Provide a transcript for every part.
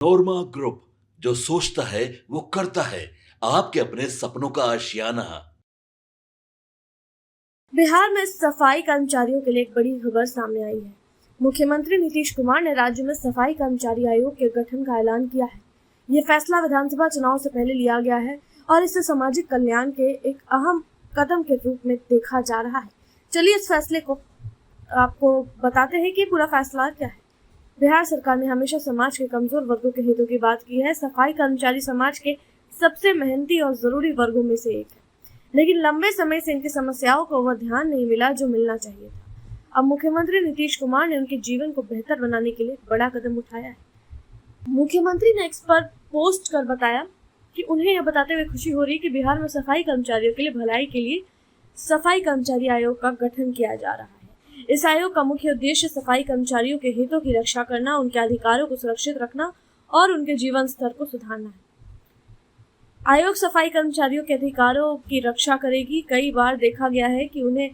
नोरमा group, जो सोचता है वो करता है। आपके अपने सपनों का आशियाना। बिहार में सफाई कर्मचारियों के लिए एक बड़ी खबर सामने आई है। मुख्यमंत्री नीतीश कुमार ने राज्य में सफाई कर्मचारी आयोग के गठन का ऐलान किया है। ये फैसला विधानसभा चुनाव से पहले लिया गया है और इसे सामाजिक कल्याण के एक अहम कदम के रूप में देखा जा रहा है। चलिए इस फैसले को आपको बताते हैं कि पूरा फैसला क्या है। बिहार सरकार ने हमेशा समाज के कमजोर वर्गों के हितों की बात की है। सफाई कर्मचारी समाज के सबसे मेहनती और जरूरी वर्गों में से एक है, लेकिन लंबे समय से इनकी समस्याओं को वह ध्यान नहीं मिला जो मिलना चाहिए था। अब मुख्यमंत्री नीतीश कुमार ने उनके जीवन को बेहतर बनाने के लिए बड़ा कदम उठाया है। मुख्यमंत्री ने एक्स पर पोस्ट कर बताया कि उन्हें यह बताते हुए खुशी हो रही है कि बिहार में सफाई कर्मचारियों के लिए भलाई के लिए सफाई कर्मचारी आयोग का गठन किया जा रहा है। इस आयोग का मुख्य उद्देश्य सफाई कर्मचारियों के हितों की रक्षा करना, उनके अधिकारों को सुरक्षित रखना और उनके जीवन स्तर को सुधारना है। आयोग सफाई कर्मचारियों के अधिकारों की रक्षा करेगी। कई बार देखा गया है कि उन्हें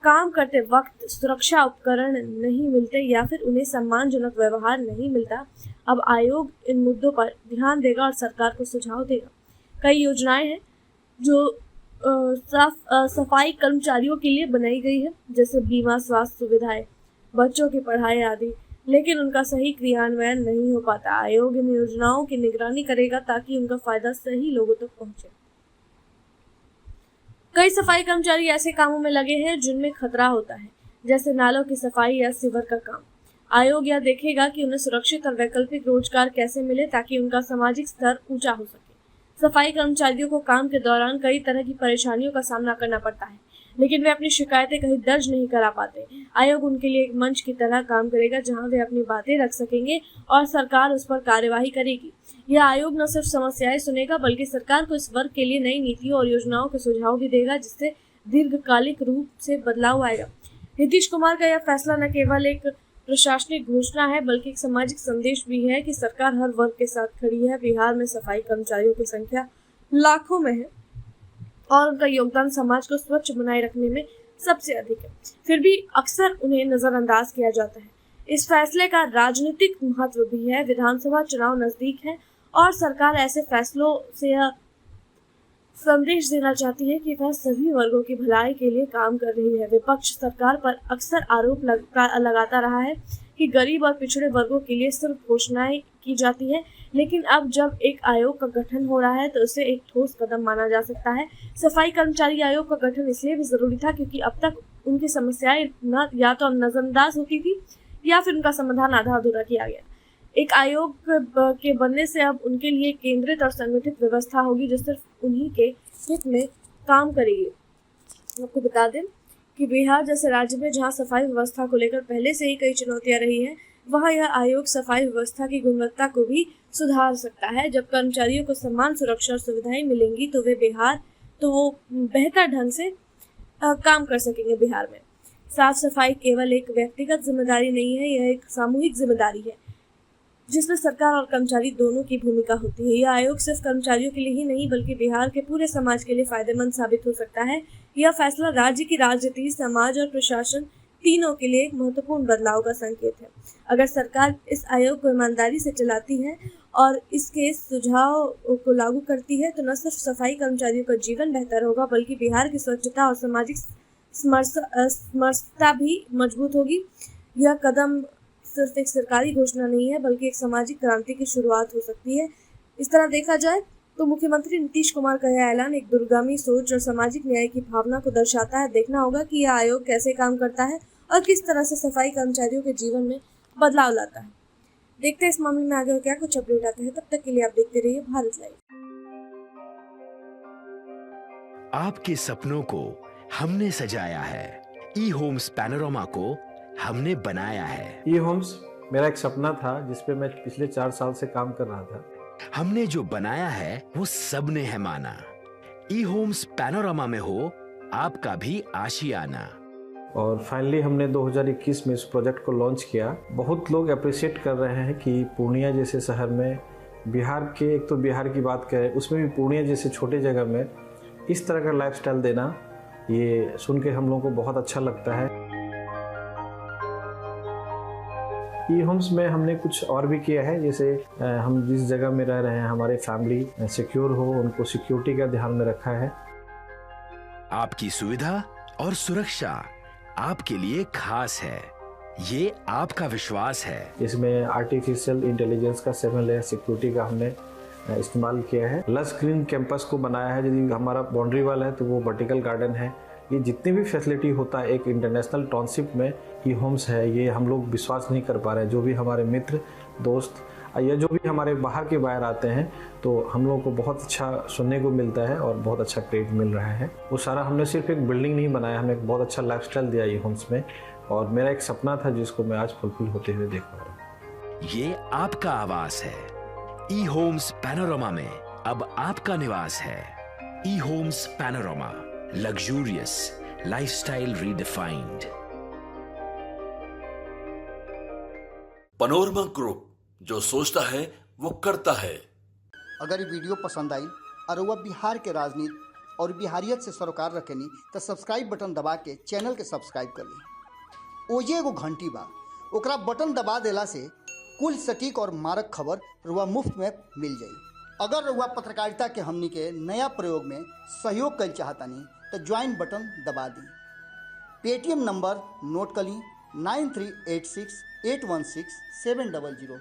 काम करते वक्त सुरक्षा उपकरण नहीं मिलते या फिर उन्हें सम्मानजनक व्यवहार नहीं मिलता। अब आयोग इन मुद्दों पर ध्यान देगा और सरकार को सुझाव देगा। कई योजनाएं हैं जो सफाई कर्मचारियों के लिए बनाई गई है, जैसे बीमा, स्वास्थ्य सुविधाएं, बच्चों की पढ़ाई आदि, लेकिन उनका सही क्रियान्वयन नहीं हो पाता। आयोग इन योजनाओं की निगरानी करेगा ताकि उनका फायदा सही लोगों तक पहुंचे। कई सफाई कर्मचारी ऐसे कामों में लगे हैं जिनमें खतरा होता है, जैसे नालों की सफाई या सीवर का काम। आयोग यह देखेगा कि उन्हें सुरक्षित और वैकल्पिक रोजगार कैसे मिले ताकि उनका सामाजिक स्तर ऊंचा हो सके। सफाई कर्मचारियों को काम के दौरान कई तरह की परेशानियों का सामना करना पड़ता है, लेकिन वे अपनी शिकायतें कहीं दर्ज नहीं करा पाते। आयोग उनके लिए एक मंच की तरह काम करेगा जहां वे अपनी बातें रख सकेंगे और सरकार उस पर कार्यवाही करेगी। यह आयोग न सिर्फ समस्याएं सुनेगा बल्कि सरकार को इस वर्ग के लिए नई नीतियों और योजनाओं के सुझाव भी देगा, जिससे दीर्घकालिक रूप से बदलाव आएगा। नीतीश कुमार का यह फैसला न केवल एक प्रशासनिक घोषणा है बल्कि एक सामाजिक संदेश भी है कि सरकार हर वर्ग के साथ खड़ी है। बिहार में सफाई कर्मचारियों की संख्या लाखों में है और उनका योगदान समाज को स्वच्छ बनाए रखने में सबसे अधिक है, फिर भी अक्सर उन्हें नजरअंदाज किया जाता है। इस फैसले का राजनीतिक महत्व भी है। विधानसभा चुनाव नजदीक है और सरकार ऐसे फैसलों से यह संदेश देना चाहती है कि वह सभी वर्गों की भलाई के लिए काम कर रही है। विपक्ष सरकार पर अक्सर आरोप लगाता रहा है कि गरीब और पिछड़े वर्गों के लिए सिर्फ घोषणाएं की जाती है, लेकिन अब जब एक आयोग का गठन हो रहा है तो उसे एक ठोस कदम माना जा सकता है। सफाई कर्मचारी आयोग का गठन इसलिए भी जरूरी था क्योंकि अब तक उनकी समस्याएं या तो नजरअंदाज होती थी या फिर उनका समाधान आधा अधूरा किया गया। एक आयोग के बनने से अब उनके लिए केंद्रित और संगठित व्यवस्था होगी जो सिर्फ उन्हीं के हित में काम करेगी। आपको बता दें कि बिहार जैसे राज्य में जहां सफाई व्यवस्था को लेकर पहले से ही कई चुनौतियां रही हैं, वहां यह आयोग सफाई व्यवस्था की गुणवत्ता को भी सुधार सकता है। जब कर्मचारियों को समान सुरक्षा और सुविधाएं मिलेंगी तो वो बेहतर ढंग से काम कर सकेंगे। बिहार में साफ सफाई केवल एक व्यक्तिगत जिम्मेदारी नहीं है, यह एक सामूहिक जिम्मेदारी है जिसमें सरकार और कर्मचारी दोनों की भूमिका होती है। यह आयोग सिर्फ कर्मचारियों के लिए ही नहीं बल्कि बिहार के पूरे समाज के लिए फायदेमंद साबित हो सकता है। यह फैसला राज्य की राजनीति, समाज और प्रशासन तीनों के लिए एक महत्वपूर्ण बदलाव का संकेत है। अगर सरकार इस आयोग को ईमानदारी से चलाती है और इसके सुझाव को लागू करती है तो न सिर्फ सफाई कर्मचारियों का जीवन बेहतर होगा बल्कि बिहार की स्वच्छता और सामाजिक समरसता भी मजबूत होगी। यह कदम सिर्फ एक सरकारी घोषणा नहीं है बल्कि एक सामाजिक क्रांति की शुरुआत हो सकती है। इस तरह देखा जाए तो मुख्यमंत्री नीतीश कुमार का यह ऐलान एक दूरगामी सोच और सामाजिक न्याय की भावना को दर्शाता है। देखना होगा कि यह आयोग कैसे काम करता है और किस तरह से सफाई कर्मचारियों के जीवन में बदलाव लाता है। देखते हैं इस मामले में आगे क्या कुछ अपडेट आते हैं। तब तक के लिए आप देखते रहिए भारत लाइव। आपके सपनों को हमने सजाया है, ई होम्स पैनोरमा को हमने बनाया है। ई होम्स मेरा एक सपना था जिस पे मैं पिछले 4 साल से काम कर रहा था। हमने जो बनाया है वो सबने है माना। ई होम्स पैनोरमा में हो आपका भी आशियाना। और फाइनली हमने 2021 में इस प्रोजेक्ट को लॉन्च किया। बहुत लोग अप्रिशिएट कर रहे हैं कि पूर्णिया जैसे शहर में बिहार के, एक तो बिहार की बात करें उसमें भी पूर्णिया जैसे छोटे जगह में इस तरह का लाइफस्टाइल देना, ये सुन के हम लोगों को बहुत अच्छा लगता है। ई होम्स में हमने कुछ और भी किया है, जैसे हम जिस जगह में रह रहे हैं हमारे फैमिली सिक्योर हो, उनको सिक्योरिटी का ध्यान में रखा है। आपकी सुविधा और सुरक्षा आपके लिए खास है, ये आपका विश्वास है। इसमें आर्टिफिशियल इंटेलिजेंस का 7 लेयर सिक्योरिटी का हमने इस्तेमाल किया है। लस ग्रीन कैंपस को बनाया है, यदि हमारा बाउंड्री वाल है तो वो वर्टिकल गार्डन है। ये जितनी भी फैसिलिटी होता है एक इंटरनेशनल टाउनशिप में ई होम्स है, ये हम लोग विश्वास नहीं कर पा रहे हैं। जो भी हमारे मित्र दोस्त या जो भी हमारे बाहर के बाहर आते हैं तो हम लोगों को बहुत अच्छा सुनने को मिलता है और बहुत अच्छा क्रेडिट मिल रहा है। वो सारा हमने सिर्फ एक बिल्डिंग नहीं बनाया, हमें एक बहुत अच्छा लाइफस्टाइल दिया ई होम्स में, और मेरा एक सपना था जिसको मैं आज फुलफिल होते हुए देख पा रहा हूँ। ये आपका आवास है। ई होम्स पैनोरामा में अब आपका निवास है। E homes panorama, luxurious lifestyle redefined. Panorama group, जो सोचता है वो करता है। अगर ये वीडियो पसंद आई और वह बिहार के राजनीति और बिहारियत से सरोकार रखेनी तो सब्सक्राइब बटन दबा के चैनल के सब्सक्राइब कर ली। ओजे एगो घंटी बा, ओकरा बटन दबा देला से कुल सटीक और मारक खबर रुआ मुफ्त में मिल जाई। अगर रुआ पत्रकारिता के हमनी के नया प्रयोग में सहयोग कर चाहतानी तो ज्वाइन बटन दबा दी। पेटीएम नंबर नोट कर ली 9386816700।